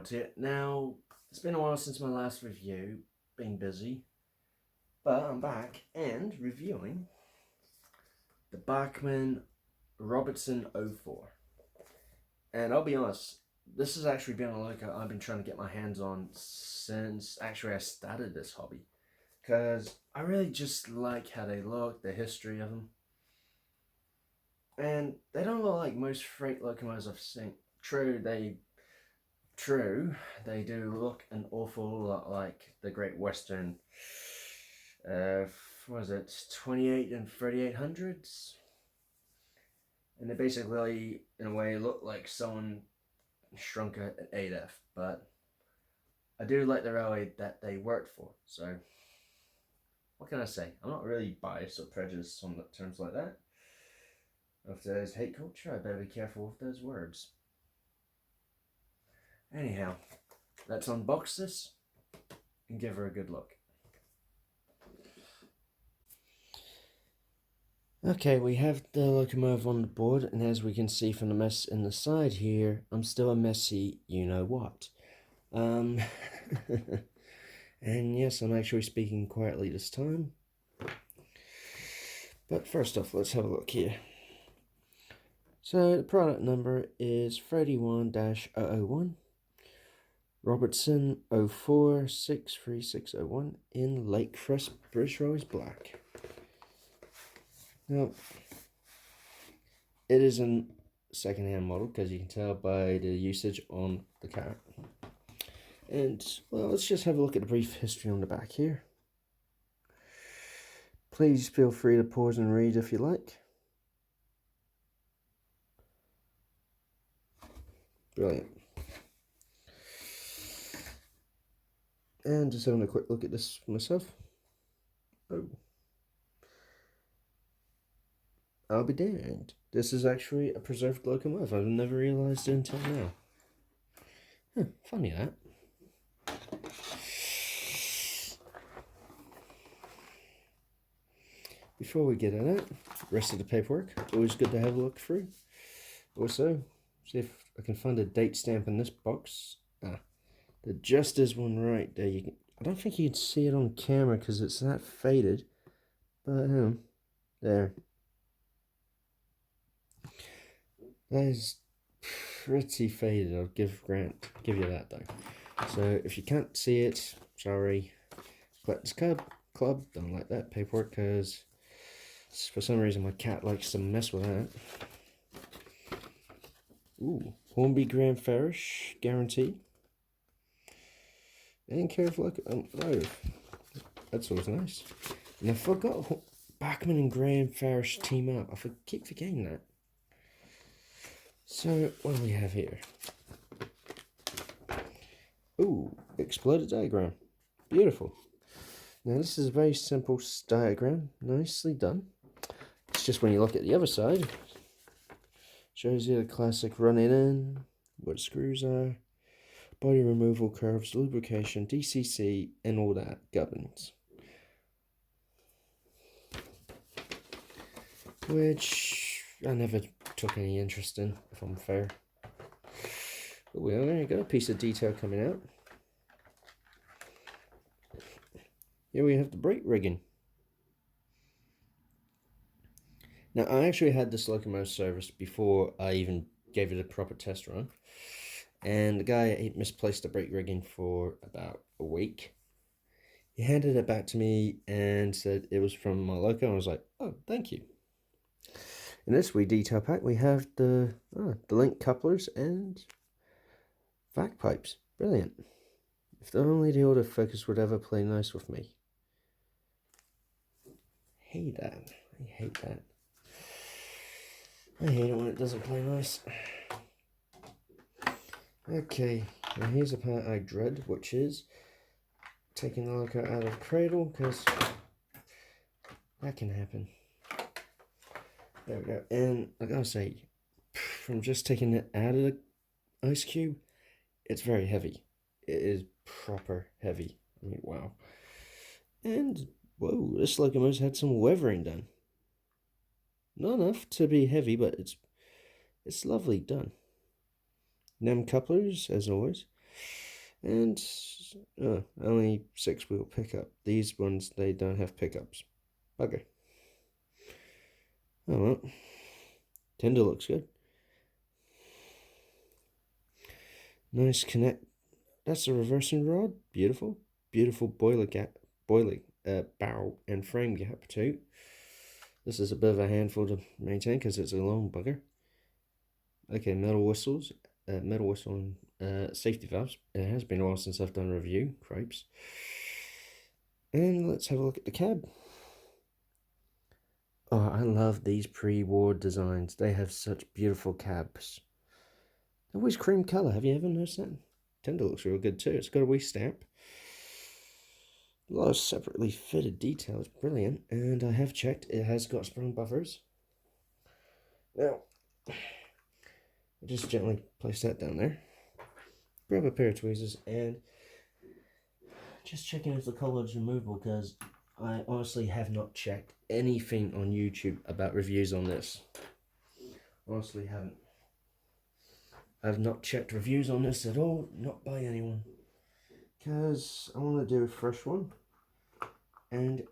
Bachmanns here. Now, it's been a while since my last review, been busy, but I'm back and reviewing the Bachmann Robertson O4. And I'll be honest, this has actually been a loco I've been trying to get my hands on since actually I started this hobby. Because I really just like how they look, the history of them. And they don't look like most freight locomotives I've seen. True, they do look an awful lot like the Great Western, what was it, 28 and 3800s? And they basically, in a way, look like someone shrunk an 8F, but I do like the railway that they worked for, so what can I say? I'm not really biased or prejudiced on terms like that. If there's hate culture, I better be careful with those words. Anyhow, let's unbox this and give her a good look. Okay, we have the locomotive on the board, and as we can see from the mess in the side here, I'm still a messy you-know-what. And yes, I'm actually speaking quietly this time. But first off, let's have a look here. So the product number is 31-001. Robertson O4 63601 in Lakecrest, British Railways black. Now, it is a second-hand model because you can tell by the usage on the cart. And, well, let's just have a look at the brief history on the back here. Please feel free to pause and read if you like. Brilliant. And just having a quick look at this myself. Oh. I'll be damned. This is actually a preserved locomotive. I've never realised it until now. Huh, funny that. Before we get at it, rest of the paperwork, always good to have a look through. Also, see if I can find a date stamp in this box. There just is one right there. I don't think you can see it on camera because it's that faded, but there. That is pretty faded. I'll give you that though. So if you can't see it, sorry. Collector's Club, don't like that paperwork because for some reason my cat likes to mess with that. Ooh, Hornby Grand Farish guarantee. And careful locomotive. That's always nice. And I forgot Bachmann and Grand Farish team up. I keep forgetting that. So what do we have here? Ooh, exploded diagram. Beautiful. Now this is a very simple diagram. Nicely done. It's just when you look at the other side, shows you the classic running in, what screws are, body removal curves, lubrication, DCC, and all that gubbins. Which I never took any interest in, if I'm fair. But well, there you go, a piece of detail coming out. Here we have the brake rigging. Now, I actually had this locomotive serviced before I even gave it a proper test run. And the guy misplaced the brake rigging for about a week. He handed it back to me and said it was from my loco. I was like, oh, thank you. In this wee detail pack, we have the link couplers and vac pipes. Brilliant. If only the autofocus would ever play nice with me. Hate that. I hate that. I hate it when it doesn't play nice. Okay, now here's a part I dread, which is taking the loco out of the cradle, because that can happen. There we go. And I gotta say, from just taking it out of the ice cube, it's very heavy. It is proper heavy. I mean, wow. And, whoa, this locomotive's had some weathering done. Not enough to be heavy, but it's lovely done. NEM couplers, as always. And only 6-wheel pickup. These ones, they don't have pickups. Bugger. Oh well. Tender looks good. Nice connect. That's a reversing rod. Beautiful. Beautiful boiler barrel and frame gap too. This is a bit of a handful to maintain because it's a long bugger. Okay, metal whistle and safety valves. It has been a while since I've done a review. Cripes. And let's have a look at the cab. Oh, I love these pre-war designs. They have such beautiful cabs. They're always cream colour. Have you ever noticed that? Tender looks real good too. It's got a wee stamp. A lot of separately fitted details. Brilliant. And I have checked. It has got sprung buffers. Now, I'll just gently place that down there. Grab a pair of tweezers and just checking if the collar is removable, because I honestly have not checked anything on YouTube about reviews on this. Honestly haven't. I've not checked reviews on this at all, not by anyone. Because I want to do a fresh one. And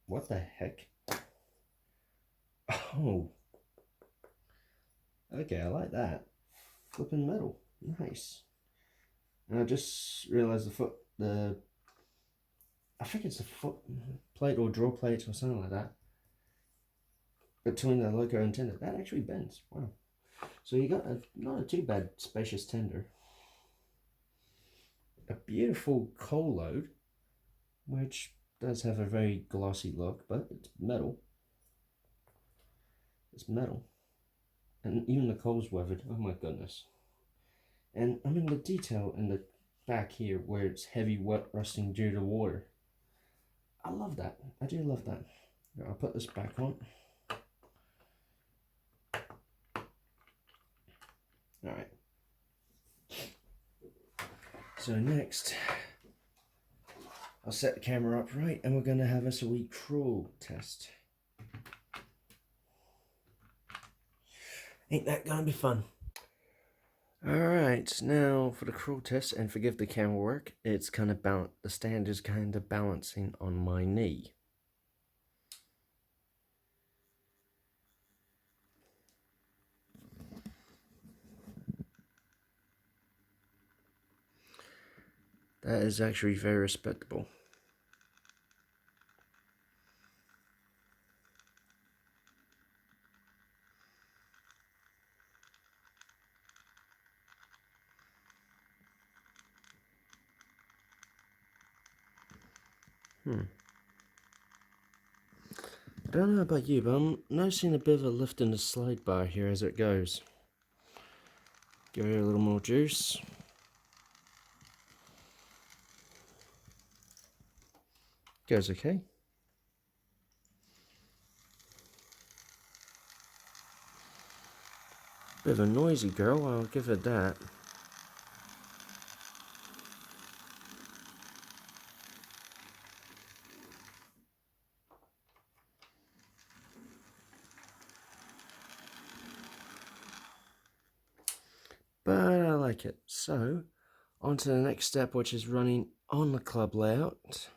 what the heck? Oh. Okay, I like that. Flipping metal. Nice. And I just realized I think it's a foot plate or draw plate or something like that, between the loco and tender. That actually bends. Wow. So you got not a too bad spacious tender. A beautiful coal load, which does have a very glossy look, but it's metal. It's metal. And even the coal's weathered. Oh my goodness. And I mean the detail in the back here where it's heavy wet rusting due to water. I love that. I do love that. I'll put this back on. Alright. So next, I'll set the camera up right and we're going to have us a wee crawl test. Ain't that going to be fun? Alright, now for the crawl test, and forgive the camera work, it's kind of the stand is kind of balancing on my knee. That is actually very respectable. I don't know about you, but I'm noticing a bit of a lift in the slide bar here as it goes. Give it a little more juice. Goes okay. Bit of a noisy girl, I'll give it that. But I like it. So, on to the next step, which is running on the club layout.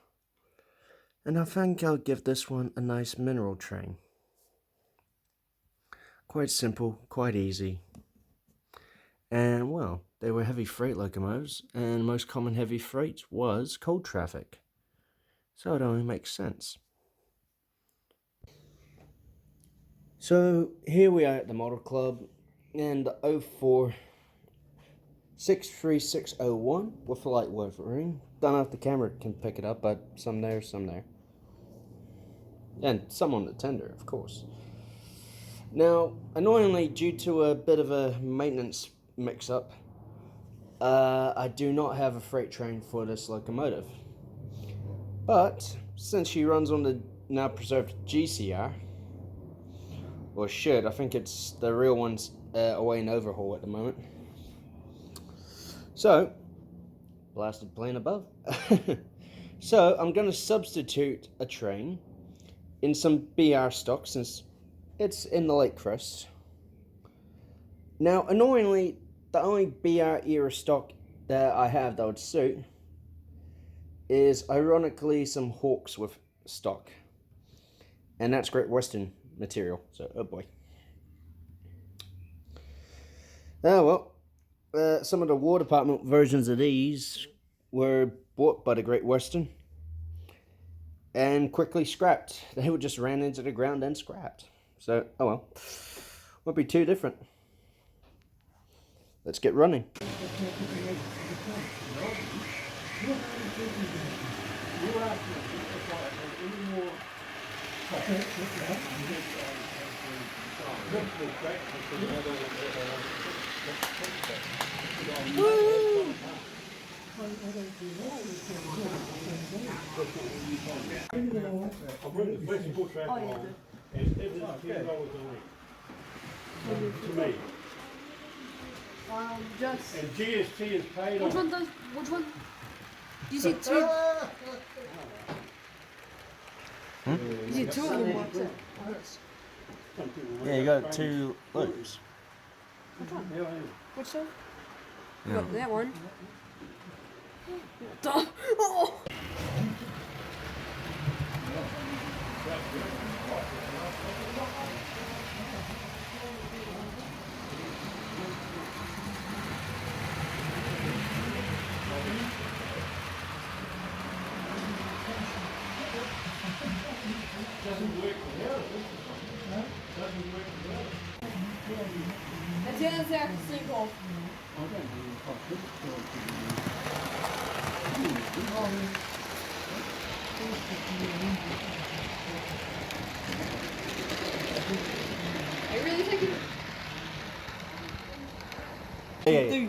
And I think I'll give this one a nice mineral train. Quite simple, quite easy. And well, they were heavy freight locomotives, and the most common heavy freight was coal traffic. So it only makes sense. So here we are at the Model Club, and the 04 63601 with light weathering. Don't know if the camera can pick it up, but some there, some there. And some on the tender, of course. Now, annoyingly, due to a bit of a maintenance mix-up, I do not have a freight train for this locomotive. But, since she runs on the now preserved GCR, or should, I think it's the real one's away in overhaul at the moment. So, blasted plane above. So, I'm going to substitute a train in some BR stock since it's in the Lake Crest. Now, annoyingly, the only BR era stock that I have that would suit is ironically some Hawks with stock. And that's Great Western material, so oh boy. Oh well, some of the War Department versions of these were bought by the Great Western and quickly scrapped. They were just ran into the ground and scrapped. So, oh well, won't be too different. Let's get running. To me. Just. And GST is paid Which on. one does? Which one? You see two. You see two of them works it. Yeah, you got two loops. Which one? Which one? Yeah. You got that one. Duh. Oh. Het is een erg single. Are you really taking? Yeah.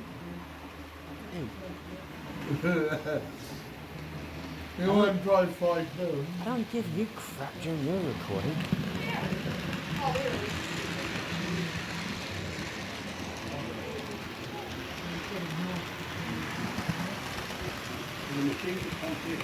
You won't drive 5 minutes. I don't give you crap during your recording. Oh, really? The machine that comes here.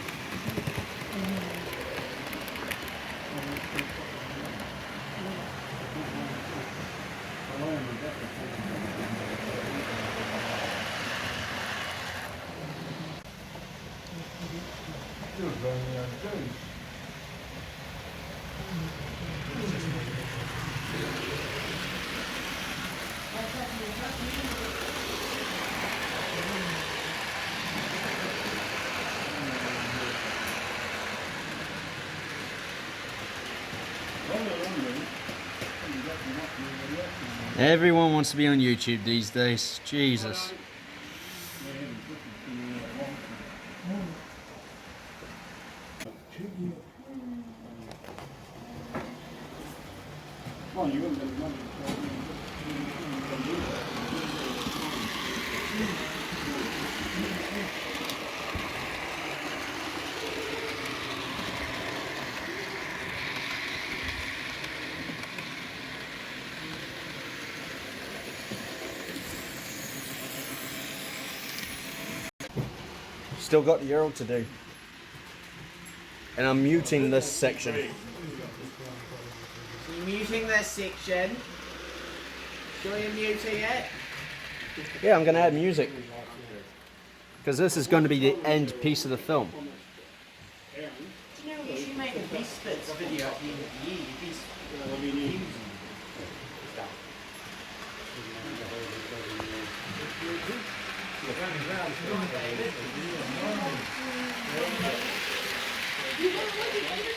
You're going the own goose. Everyone wants to be on YouTube these days. Jesus. Well, you wouldn't get the money. Still got the Earl to do. And I'm muting this section. You're muting this section. Sure you're muting it? Yeah, I'm going to add music. Because this is going to be the end piece of the film. Do you know you should make a Beast Bits video at the end of the year? Beast You want to look at